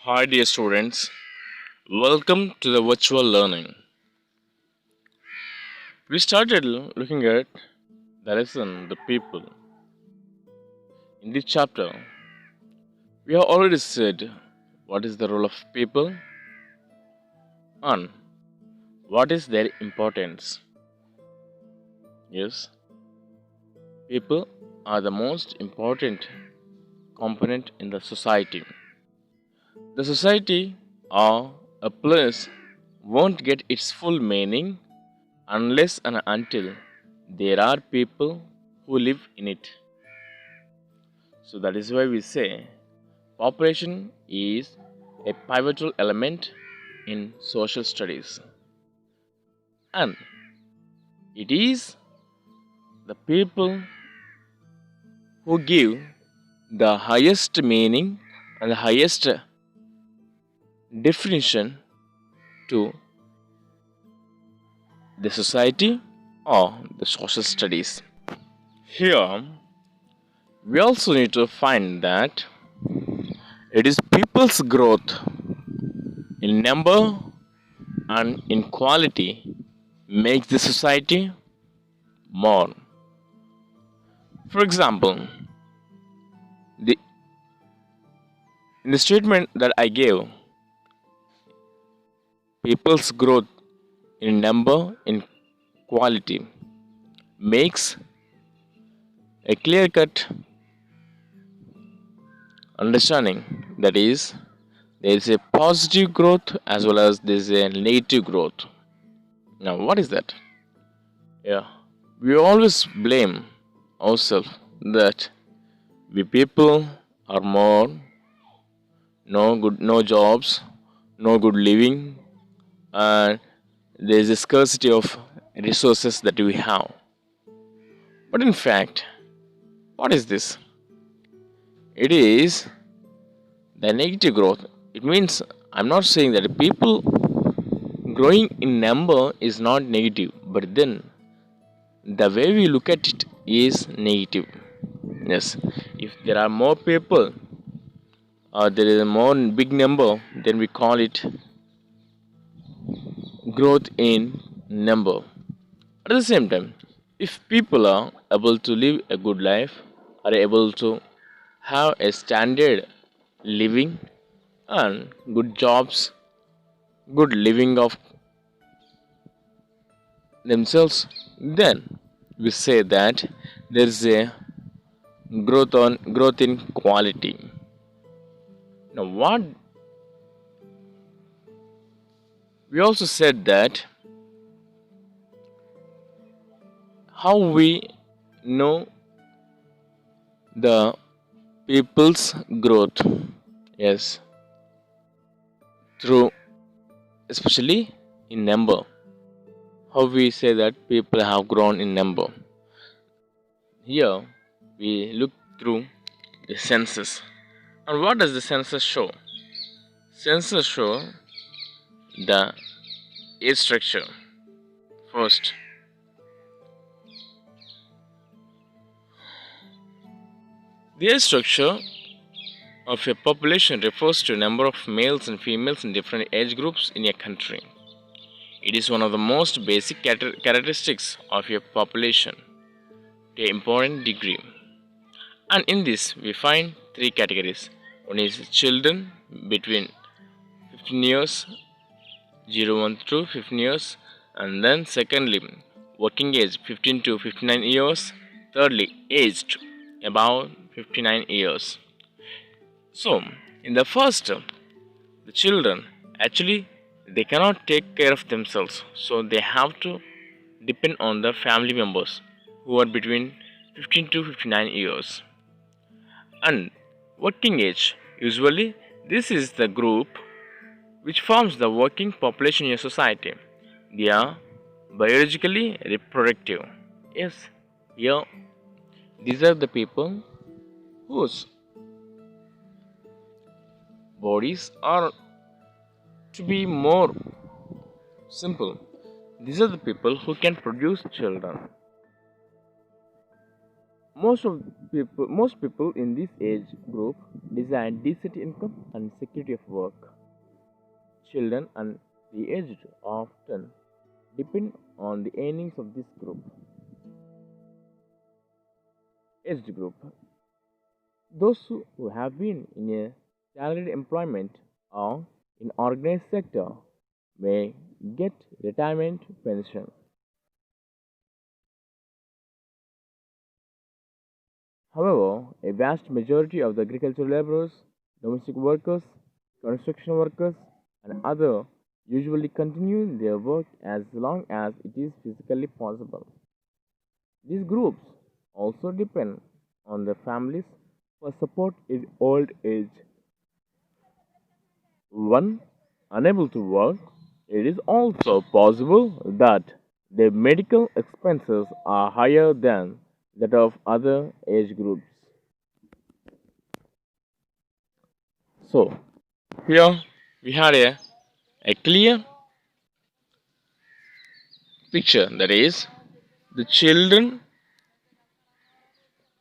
Hi, dear students. Welcome to the virtual learning. We started looking at the lesson, the people. In this chapter, we have already said what is the role of people and what is their importance. Yes, people are the most important component in the society. The society or a place won't get its full meaning unless and until there are people who live in it. So that is why we say population is a pivotal element in social studies. And it is the people who give the highest meaning and the highest definition to the society or the social studies. Here, we also need to find that it is people's growth in number and in quality makes the society more. For example, the in the statement that I gave, people's growth in number in quality makes a clear cut understanding that is there is a positive growth as well as there is a negative growth. Now what is that? Yeah. We always blame ourselves that we people are more no jobs, no good living, and there is a scarcity of resources that we have. But in fact, what is this? It is the negative growth. It means I'm not saying that people growing in number is not negative, but then the way we look at it is negative. Yes, if there are more people or there is a more big number, then we call it growth in number. At the same time, if people are able to live a good life, are able to have a standard living and good jobs, good living of themselves, then we say that there is a growth in quality. Now, what we also said that how we know the people's growth, yes, through especially in number. How we say that people have grown in number. Here we look through the census. And what does the census show? Census show the age structure. First, the age structure of a population refers to a number of males and females in different age groups in a country. It is one of the most basic characteristics of a population to an important degree. And in this, we find three categories. One is children between 15 years, 01 to 15 years, and then secondly, working age 15 to 59 years, thirdly, aged about 59 years. So, in the first, the children actually they cannot take care of themselves, so they have to depend on the family members who are between 15 to 59 years. And working age, usually this is the group which forms the working population in a society. They are biologically reproductive. Yes, here these are the people whose bodies are to be more simple. These are the people who can produce children. Most people in this age group desire decent income and security of work. Children and the aged often depend on the earnings of this aged group. Those who have been in a salaried employment or in organized sector may get retirement pension. However, a vast majority of the agricultural laborers, domestic workers, construction workers, and other usually continue their work as long as it is physically possible. These groups also depend on their families for support in old age. When unable to work, it is also possible that their medical expenses are higher than that of other age groups. So, here we had a clear picture, that is, the children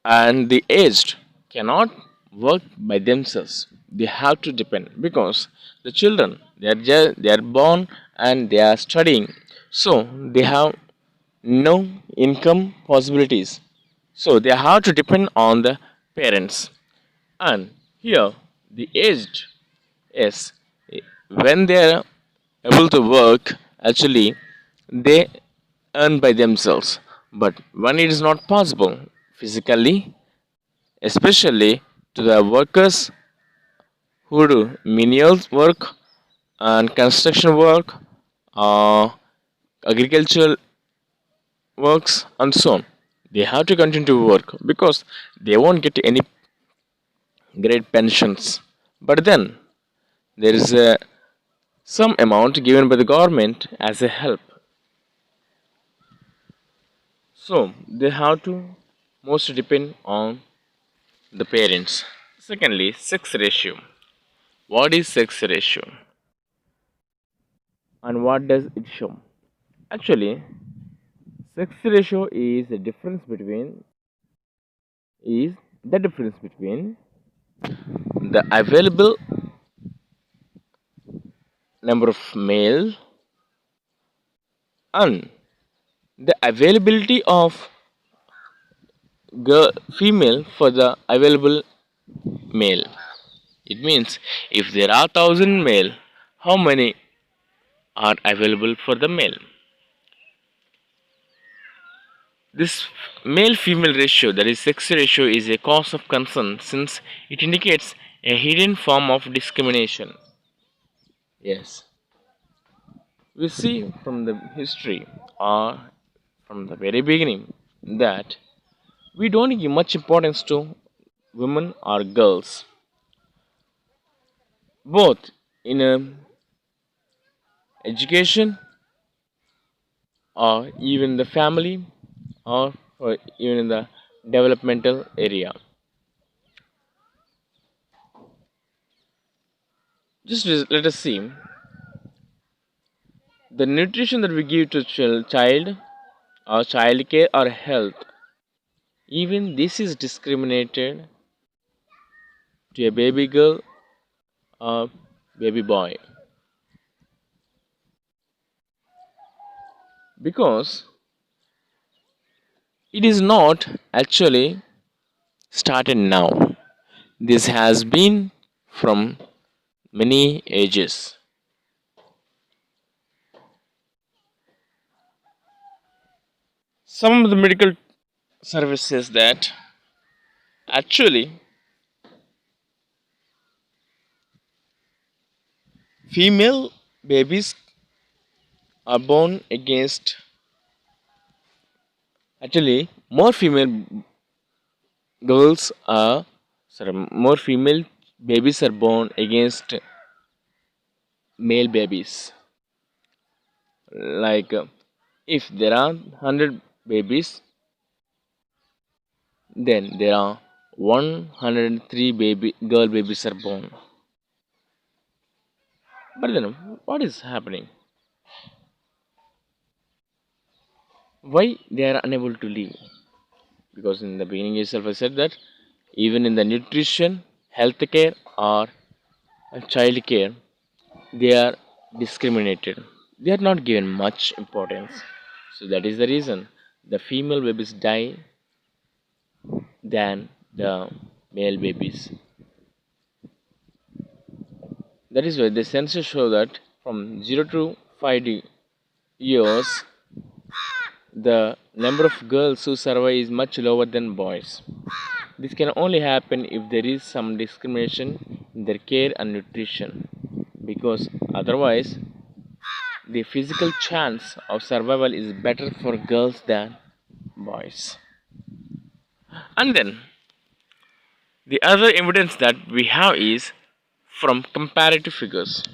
and the aged cannot work by themselves. They have to depend because the children they are born and they are studying, so they have no income possibilities. So they have to depend on the parents. And here the aged, yes, when they are able to work, actually they earn by themselves. But when it is not possible physically, especially to the workers who do menial work and construction work, uh, agricultural works, and so on. They have to continue to work because they won't get any great pensions. But then there is some amount given by the government as a help. So they have to mostly depend on the parents. Secondly, sex ratio. What is sex ratio and what does it show? Actually, sex ratio is the difference between the available number of male and the availability of female for the available male. It means if there are 1,000 male, how many are available for the male? This male female ratio, that is sex ratio, is a cause of concern since it indicates a hidden form of discrimination. Yes, we see from the history or from the very beginning that we don't give much importance to women or girls, both in education or even the family or even in the developmental area. Let us see the nutrition that we give to child or child care or health. Even this is discriminated to a baby girl or baby boy because it is not actually started now. This has been from many ages. Some of the medical services that actually female babies are born against, actually more female girls are, sorry, more female babies are born against male babies. Like if there are 100 babies, then there are 103 baby girl babies are born. But then what is happening? Why they are unable to live? because in the beginning itself I said that even in the nutrition, healthcare, or child care, they are discriminated. They are not given much importance. So that is the reason the female babies die than the male babies. That is why the census show that from 0 to 5 years, the number of girls who survive is much lower than boys. This can only happen if there is some discrimination in their care and nutrition, because otherwise, the physical chance of survival is better for girls than boys. And then, the other evidence that we have is from comparative figures.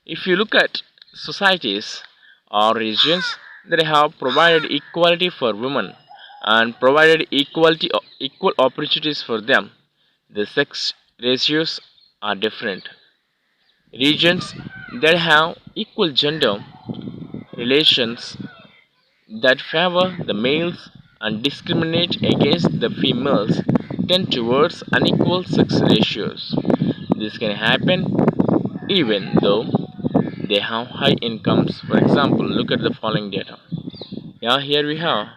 If you look at societies or regions that have provided equality for women and provided equal opportunities for them, the sex ratios are different. Regions that have equal gender relations that favor the males and discriminate against the females tend towards unequal sex ratios. This can happen even though they have high incomes. For example, look at the following data. Yeah, here we have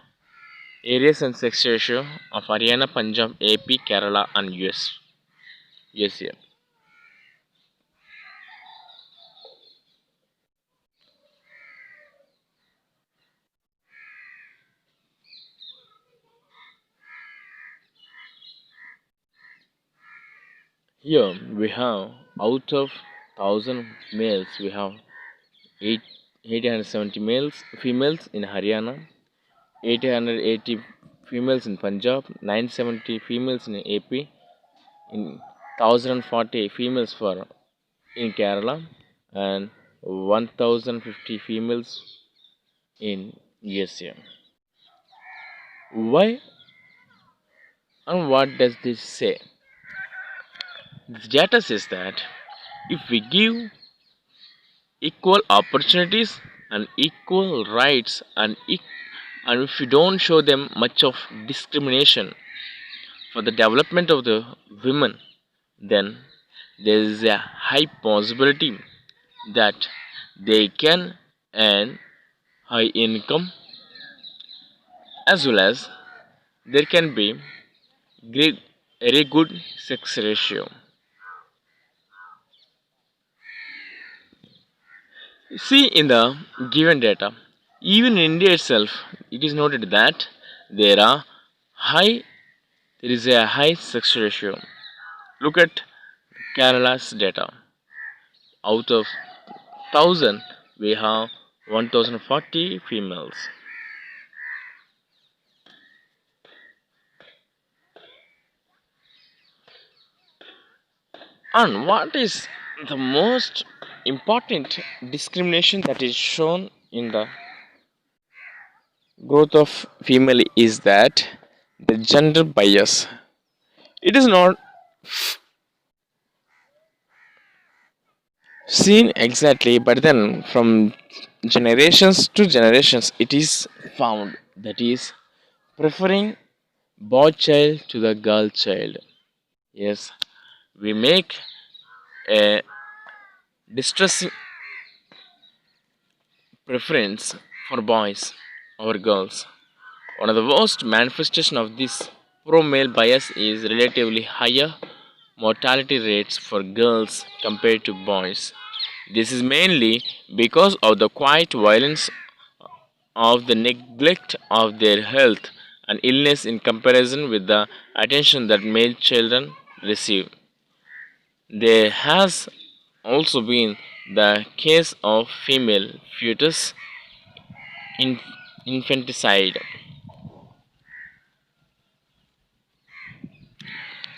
areas and sex ratio of Haryana, Punjab, AP, Kerala, and US. USA. Here we have out of 1,000 males, we have 8, 870 males, females in Haryana, 880 females in Punjab, 970 females in AP, in 1,040 females for in Kerala, and 1,050 females in USA. Why and what does this say? This data says that if we give equal opportunities and equal rights and if we don't show them much of discrimination for the development of the women, then there is a high possibility that they can earn high income, as well as there can be great, very good sex ratio. See in the given data, even in India itself, it is noted that there are high there is a high sex ratio. Look at Kerala's data. Out of 1,000, we have 1,040 females. And what is the most important discrimination that is shown in the growth of female is that the gender bias. It is not seen exactly, but then from generations to generations, it is found that is preferring boy child to the girl child. Yes, we make a distressing preference for boys over girls. One of the worst manifestation of this pro-male bias is relatively higher mortality rates for girls compared to boys. This is mainly because of the quiet violence of the neglect of their health and illness in comparison with the attention that male children receive. There has also been the case of female fetus in infanticide.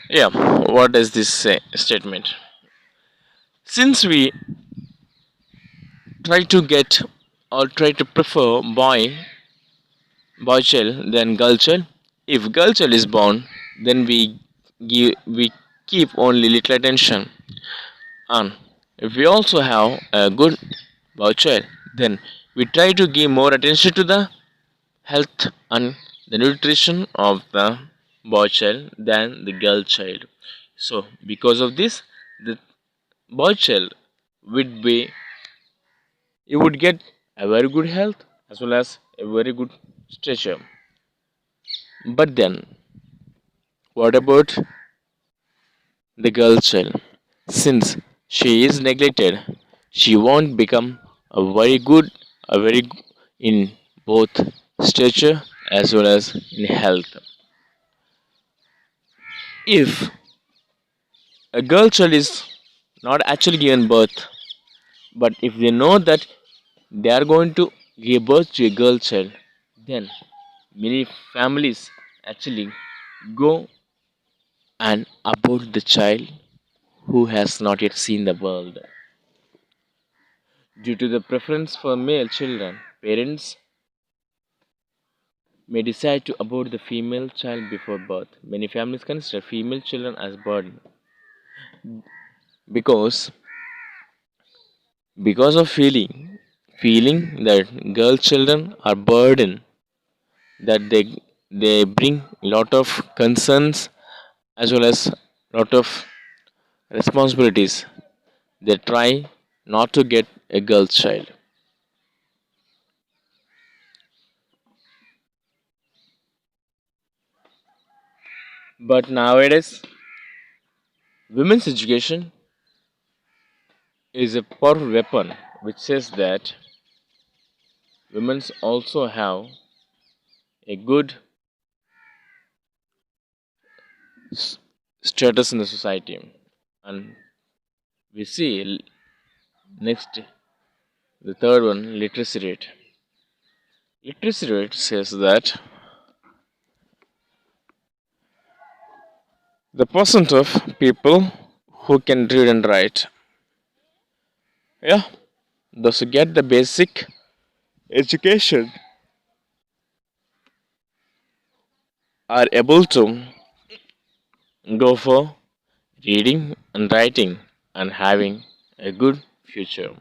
Yeah, what does this say, statement? Since we try to get or try to prefer boy child than girl child, if girl child is born, then we keep only little attention, and if we also have a good boy child, then we try to give more attention to the health and the nutrition of the boy child than the girl child. So, because of this, the boy child would be he would get a very good health as well as a very good stature. But then, what about the girl child? Since she is neglected, she won't become a very in both stature as well as in health. If a girl child is not actually given birth, but if they know that they are going to give birth to a girl child, then many families actually go and abort the child who has not yet seen the world. Due to the preference for male children, parents may decide to abort the female child before birth. Many families consider female children as burden because of feeling that girl children are burden, that they bring lot of concerns as well as lot of responsibilities. They try not to get a girl child. But nowadays, women's education is a powerful weapon which says that women also have a good s- status in the society. And we see next, the third one, literacy rate. Literacy rate says that the percent of people who can read and write, yeah, those who get the basic education are able to go for reading and writing and having a good future,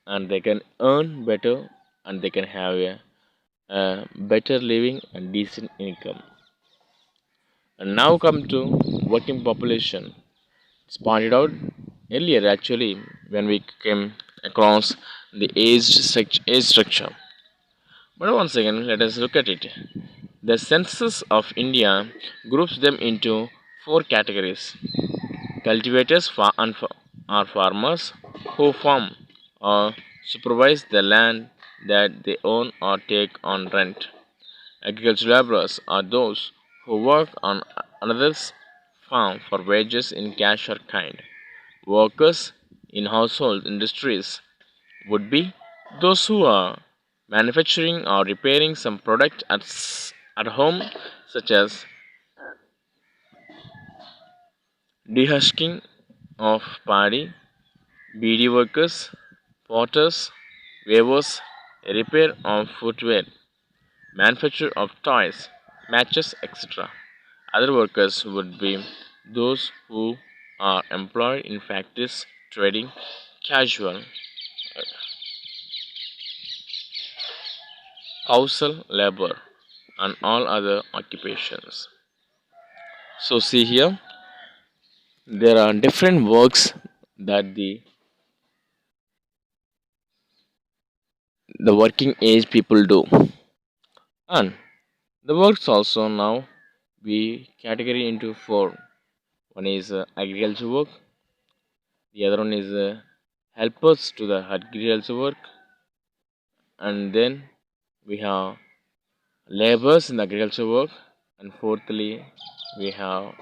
and they can earn better and they can have a better living and decent income. And now come to working population. It's pointed out earlier actually when we came across the age structure. But once again, let us look at it. The census of India groups them into four categories: cultivators are farmers who farm or supervise the land that they own or take on rent. Agricultural laborers are those who work on another's farm for wages in cash or kind. Workers in household industries would be those who are manufacturing or repairing some product at home, such as dehusking of paddy, beady workers, potters, weavers, repair of footwear, manufacture of toys, matches, etc. Other workers would be those who are employed in factories, trading, casual, causal labor, and all other occupations. So, see here, there are different works that the working age people do, and the works also now we category into four. One is agriculture work, the other one is helpers to the agriculture work, and then we have laborers in the agriculture work, and fourthly we have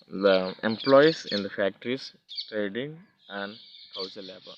the employees in the factories, trading, and house labor.